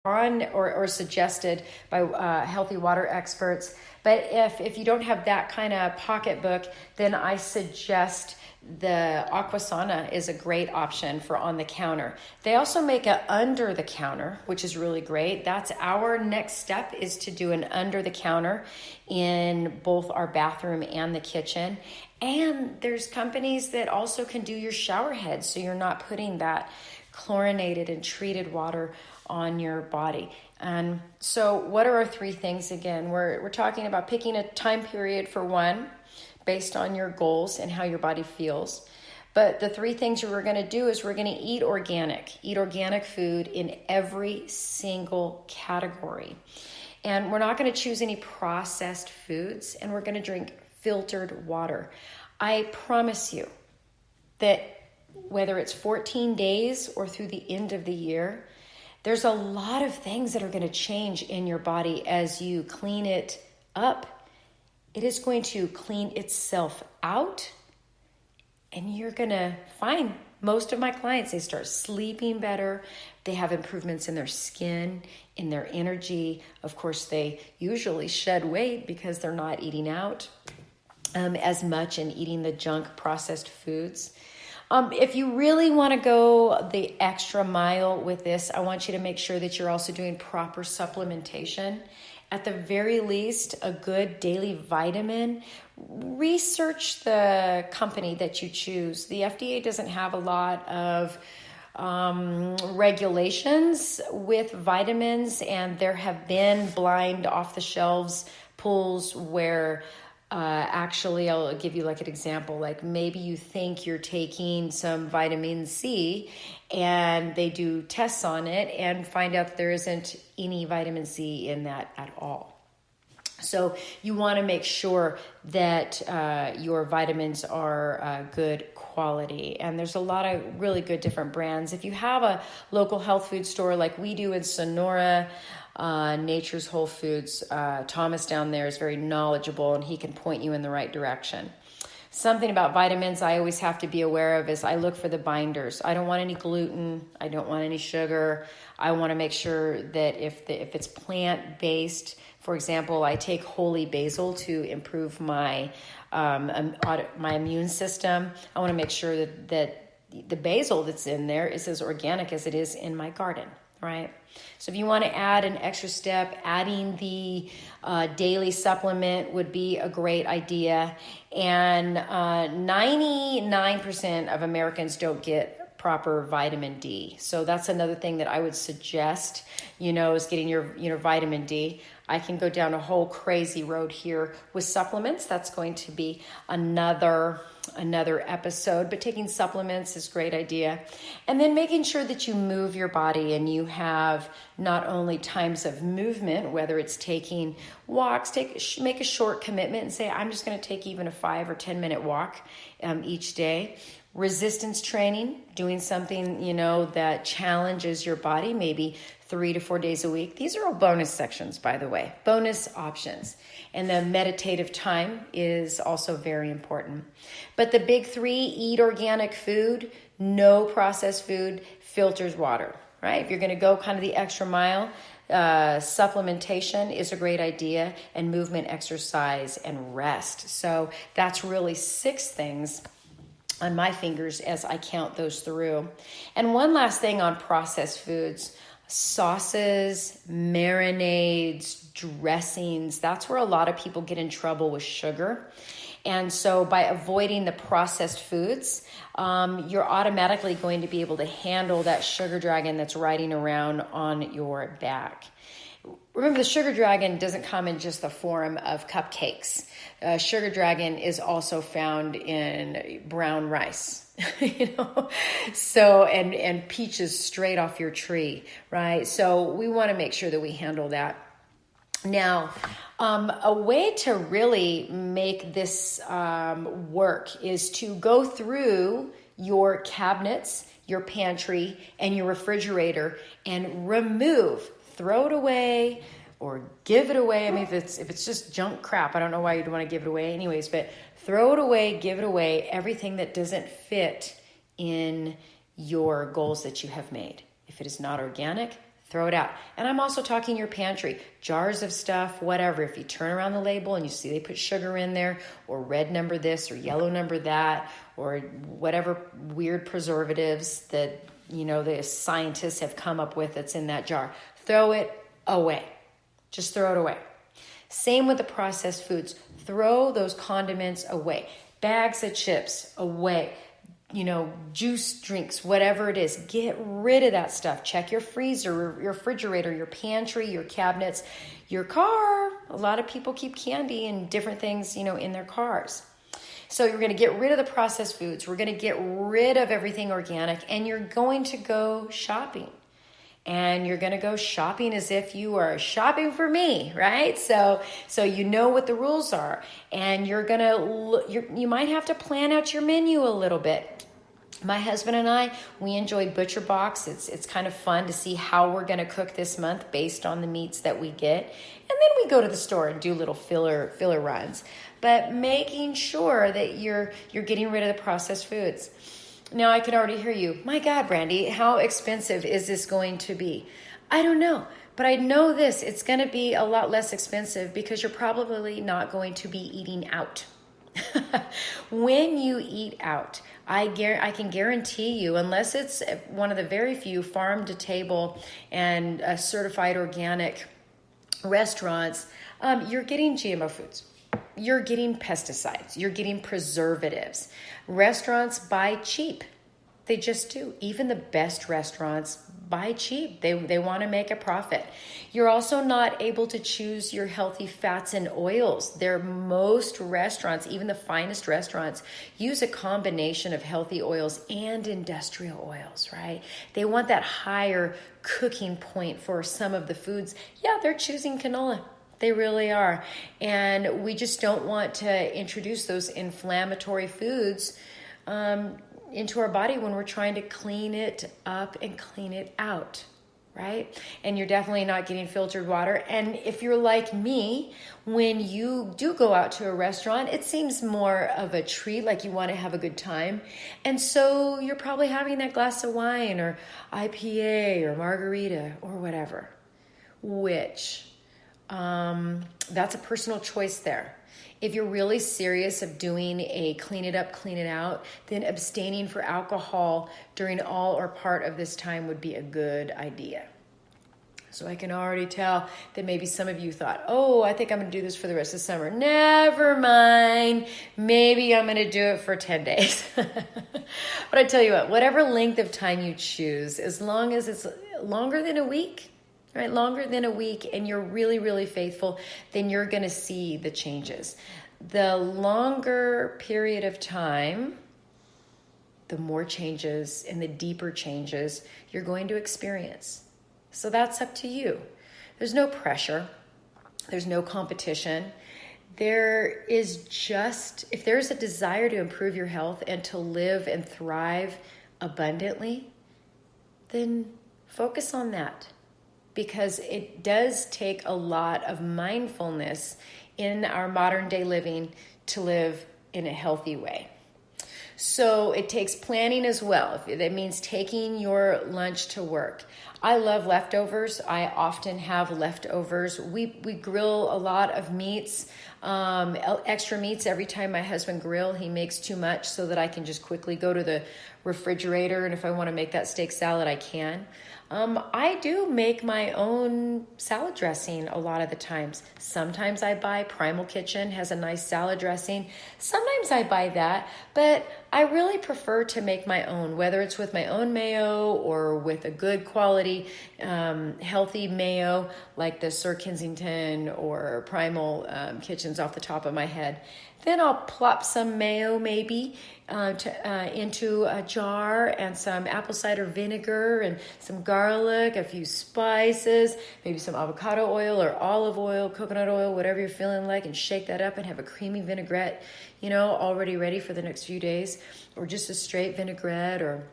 on or suggested by healthy water experts. But if you don't have that kind of pocketbook, then I suggest the Aquasana is a great option for on the counter. They also make a under the counter, which is really great. That's our next step, is to do an under the counter in both our bathroom and the kitchen. And there's companies that also can do your shower head, so you're not putting that chlorinated and treated water on your body. And so what are our three things again? We're talking about picking a time period for one, based on your goals and how your body feels. But the three things we're going to do is we're going to eat organic food in every single category. And we're not going to choose any processed foods, and we're going to drink filtered water. I promise you that whether it's 14 days or through the end of the year, there's a lot of things that are going to change in your body as you clean it up. It is going to clean itself out, and you're going to find most of my clients, they start sleeping better. They have improvements in their skin, in their energy. Of course, they usually shed weight because they're not eating out as much and eating the junk processed foods. If you really want to go the extra mile with this, I want you to make sure that you're also doing proper supplementation. At the very least, a good daily vitamin. Research the company that you choose. The FDA doesn't have a lot of regulations with vitamins, and there have been blind off the shelves pulls where actually, I'll give you like an example, like maybe you think you're taking some vitamin C and they do tests on it and find out that there isn't any vitamin C in that at all. So you want to make sure that your vitamins are good quality. And there's a lot of really good different brands. If you have a local health food store like we do in Sonora, Nature's Whole Foods, Thomas down there is very knowledgeable and he can point you in the right direction. Something about vitamins I always have to be aware of is I look for the binders. I don't want any gluten. I don't want any sugar. I want to make sure that if it's plant-based, for example, I take holy basil to improve my immune system. I want to make sure that the basil that's in there is as organic as it is in my garden, right? So if you want to add an extra step, adding the daily supplement would be a great idea. And 99% of Americans don't get proper vitamin D. So that's another thing that I would suggest, is getting your vitamin D. I can go down a whole crazy road here with supplements. That's going to be another episode, but taking supplements is a great idea. And then making sure that you move your body and you have not only times of movement, whether it's taking walks, make a short commitment and say, I'm just going to take even a 5 or 10 minute walk each day. Resistance training, doing something, that challenges your body, maybe 3 to 4 days a week. These are all bonus sections, by the way, bonus options. And the meditative time is also very important. But the big three: eat organic food, no processed food, filters water, right? If you're going to go kind of the extra mile, supplementation is a great idea, and movement, exercise, and rest. So that's really 6 things on my fingers as I count those through. And one last thing on processed foods: sauces, marinades, dressings. That's where a lot of people get in trouble with sugar. And so by avoiding the processed foods, you're automatically going to be able to handle that sugar dragon that's riding around on your back. Remember, the sugar dragon doesn't come in just the form of cupcakes. Sugar dragon is also found in brown rice. So, and peaches straight off your tree, right? So we want to make sure that we handle that. Now, a way to really make this work is to go through your cabinets, your pantry, and your refrigerator and throw it away or give it away. I mean, if it's just junk crap, I don't know why you'd want to give it away anyways, but throw it away, give it away, everything that doesn't fit in your goals that you have made. If it is not organic, Throw it out. And I'm also talking your pantry, jars of stuff, whatever. If you turn around the label and you see they put sugar in there, or red number this or yellow number that, or whatever weird preservatives that, the scientists have come up with that's in that jar, throw it away. Just throw it away. Same with the processed foods. Throw those condiments away. Bags of chips away. Juice drinks, whatever it is, get rid of that stuff. Check your freezer, your refrigerator, your pantry, your cabinets, your car. A lot of people keep candy and different things, in their cars. So you're going to get rid of the processed foods. We're going to get rid of everything organic, and you're going to go shopping. And you're going to go shopping as if you are shopping for me, right? So you know what the rules are, and you might have to plan out your menu a little bit. My husband and I, we enjoy Butcher Box. It's kind of fun to see how we're going to cook this month based on the meats that we get. And then we go to the store and do little filler runs. But making sure that you're getting rid of the processed foods. Now, I can already hear you. My God, Brandy, how expensive is this going to be? I don't know. But I know this. It's going to be a lot less expensive because you're probably not going to be eating out. When you eat out, I can guarantee you, unless it's one of the very few farm to table and certified organic restaurants, you're getting GMO foods. You're getting pesticides. You're getting preservatives. Restaurants buy cheap. They just do. Even the best restaurants buy cheap. They want to make a profit. You're also not able to choose your healthy fats and oils. Most restaurants, even the finest restaurants, use a combination of healthy oils and industrial oils, right? They want that higher cooking point for some of the foods. Yeah, they're choosing canola. They really are. And we just don't want to introduce those inflammatory foods into our body when we're trying to clean it up and clean it out, right? And you're definitely not getting filtered water. And if you're like me, when you do go out to a restaurant, it seems more of a treat, like you want to have a good time. And so you're probably having that glass of wine or IPA or margarita or whatever, which that's a personal choice there. If you're really serious of doing a clean it up, clean it out, then abstaining for alcohol during all or part of this time would be a good idea. So I can already tell that maybe some of you thought, oh, I think I'm going to do this for the rest of the summer. Never mind. Maybe I'm going to do it for 10 days. But I tell you what, whatever length of time you choose, as long as it's longer than a week, right? Longer than a week, and you're really, really faithful, then you're going to see the changes. The longer period of time, the more changes and the deeper changes you're going to experience. So that's up to you. There's no pressure. There's no competition. There is just, if there's a desire to improve your health and to live and thrive abundantly, then focus on that. Because it does take a lot of mindfulness in our modern day living to live in a healthy way. So it takes planning as well. That means taking your lunch to work. I love leftovers. I often have leftovers. We grill a lot of meats, extra meats every time my husband grill. He makes too much so that I can just quickly go to the refrigerator, and if I want to make that steak salad, I can. I do make my own salad dressing a lot of the times. Sometimes I buy Primal Kitchen, has a nice salad dressing. Sometimes I buy that, but I really prefer to make my own, whether it's with my own mayo or with a good quality, healthy mayo like the Sir Kensington or Primal Kitchens off the top of my head. Then I'll plop some mayo maybe into a jar and some apple cider vinegar and some garlic, a few spices, maybe some avocado oil or olive oil, coconut oil, whatever you're feeling like, and shake that up and have a creamy vinaigrette, already ready for the next few days, or just a straight vinaigrette or,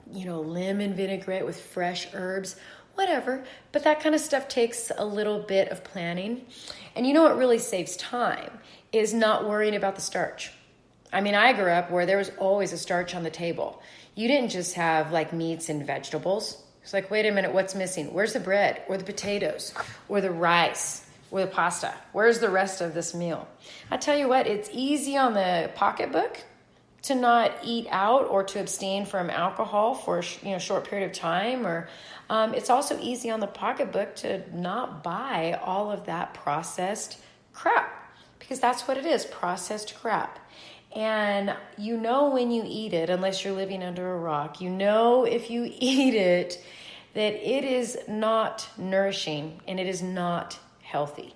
lemon vinaigrette with fresh herbs, whatever. But that kind of stuff takes a little bit of planning. And what really saves time is not worrying about the starch. I mean, I grew up where there was always a starch on the table. You didn't just have like meats and vegetables. It's like, wait a minute, what's missing? Where's the bread or the potatoes or the rice or the pasta? Where's the rest of this meal? I tell you what, it's easy on the pocketbook to not eat out or to abstain from alcohol for a short period of time. Or it's also easy on the pocketbook to not buy all of that processed crap, because that's what it is, processed crap. And you know when you eat it, unless you're living under a rock, you know if you eat it that it is not nourishing and it is not healthy.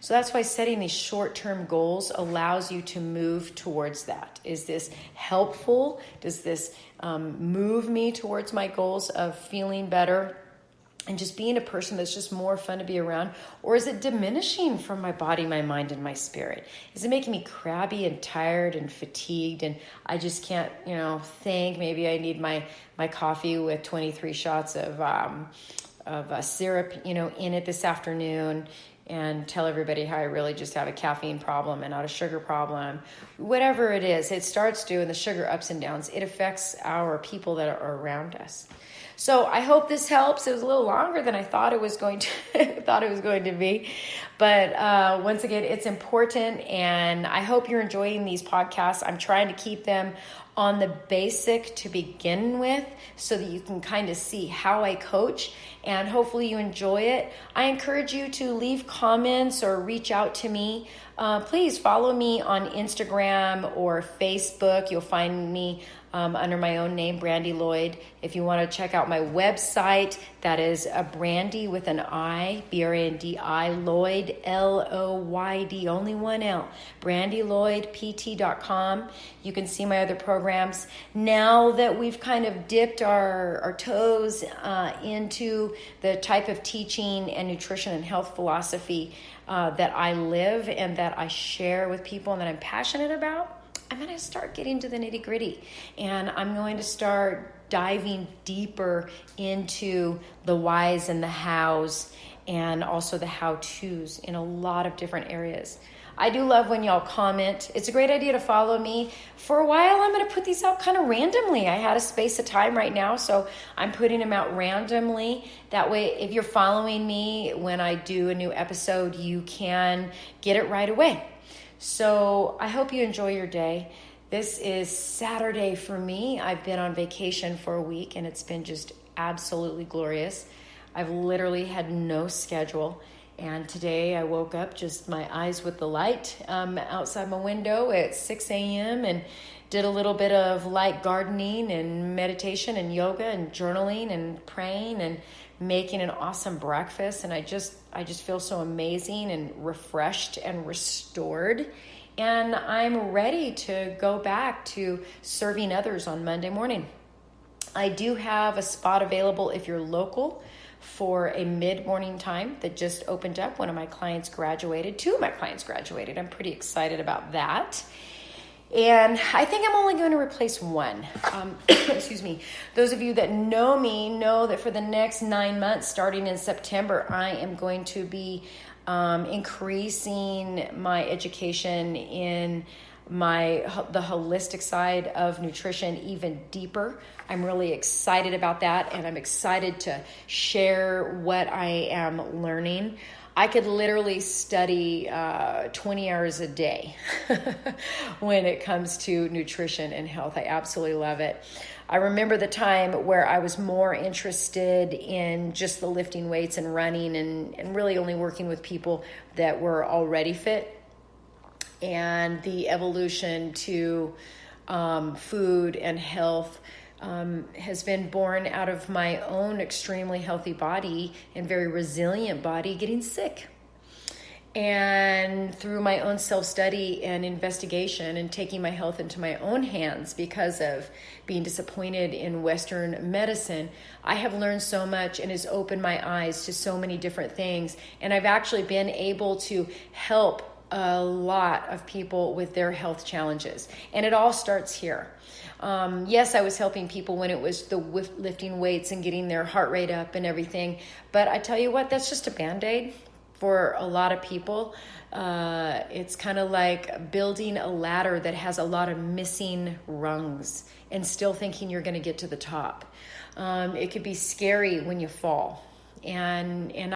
So that's why setting these short-term goals allows you to move towards that. Is this helpful? Does this move me towards my goals of feeling better and just being a person that's just more fun to be around? Or is it diminishing from my body, my mind, and my spirit? Is it making me crabby and tired and fatigued, and I just can't, think? Maybe I need my coffee with 23 shots of syrup, in it this afternoon, and tell everybody how I really just have a caffeine problem and not a sugar problem. Whatever it is, it starts doing the sugar ups and downs. It affects our people that are around us. So I hope this helps. It was a little longer than I thought it was going to be. But once again, it's important, and I hope you're enjoying these podcasts. I'm trying to keep them on the basic to begin with so that you can kind of see how I coach, and hopefully you enjoy it. I encourage you to leave comments or reach out to me. Please follow me on Instagram or Facebook. You'll find me under my own name, Brandy Lloyd. If you want to check out my website, that is Brandy with an I, B-R-A-N-D-I, Lloyd, L-O-Y-D, only one L, BrandyLloydPT.com. You can see my other programs. Now that we've kind of dipped our toes into the type of teaching and nutrition and health philosophy that I live and that I share with people and that I'm passionate about, I'm going to start getting to the nitty gritty, and I'm going to start diving deeper into the whys and the hows, and also the how-tos in a lot of different areas. I do love when y'all comment. It's a great idea to follow me. For a while, I'm going to put these out kind of randomly. I had a space of time right now, so I'm putting them out randomly. That way, if you're following me when I do a new episode, you can get it right away. So I hope you enjoy your day. This is Saturday for me. I've been on vacation for a week, and it's been just absolutely glorious. I've literally had no schedule. And today I woke up just my eyes with the light outside my window at 6 a.m. and did a little bit of light gardening and meditation and yoga and journaling and praying and making an awesome breakfast. And I just feel so amazing and refreshed and restored. And I'm ready to go back to serving others on Monday morning. I do have a spot available if you're local for a mid-morning time that just opened up. One of my clients graduated. Two of my clients graduated. I'm pretty excited about that. And I think I'm only going to replace one. Excuse me. Those of you that know me know that for the next 9 months, starting in September, I am going to be increasing my education in the holistic side of nutrition even deeper. I'm really excited about that, and I'm excited to share what I am learning. I could literally study 20 hours a day when it comes to nutrition and health. I absolutely love it. I remember the time where I was more interested in just the lifting weights and running and really only working with people that were already fit. And the evolution to food and health has been born out of my own extremely healthy body and very resilient body getting sick. And through my own self-study and investigation and taking my health into my own hands because of being disappointed in Western medicine, I have learned so much and has opened my eyes to so many different things. And I've actually been able to help a lot of people with their health challenges. And it all starts here. Yes, I was helping people when it was the lifting weights and getting their heart rate up and everything. But I tell you what, that's just a Band-Aid for a lot of people. It's kind of like building a ladder that has a lot of missing rungs and still thinking you're going to get to the top. It could be scary when you fall. And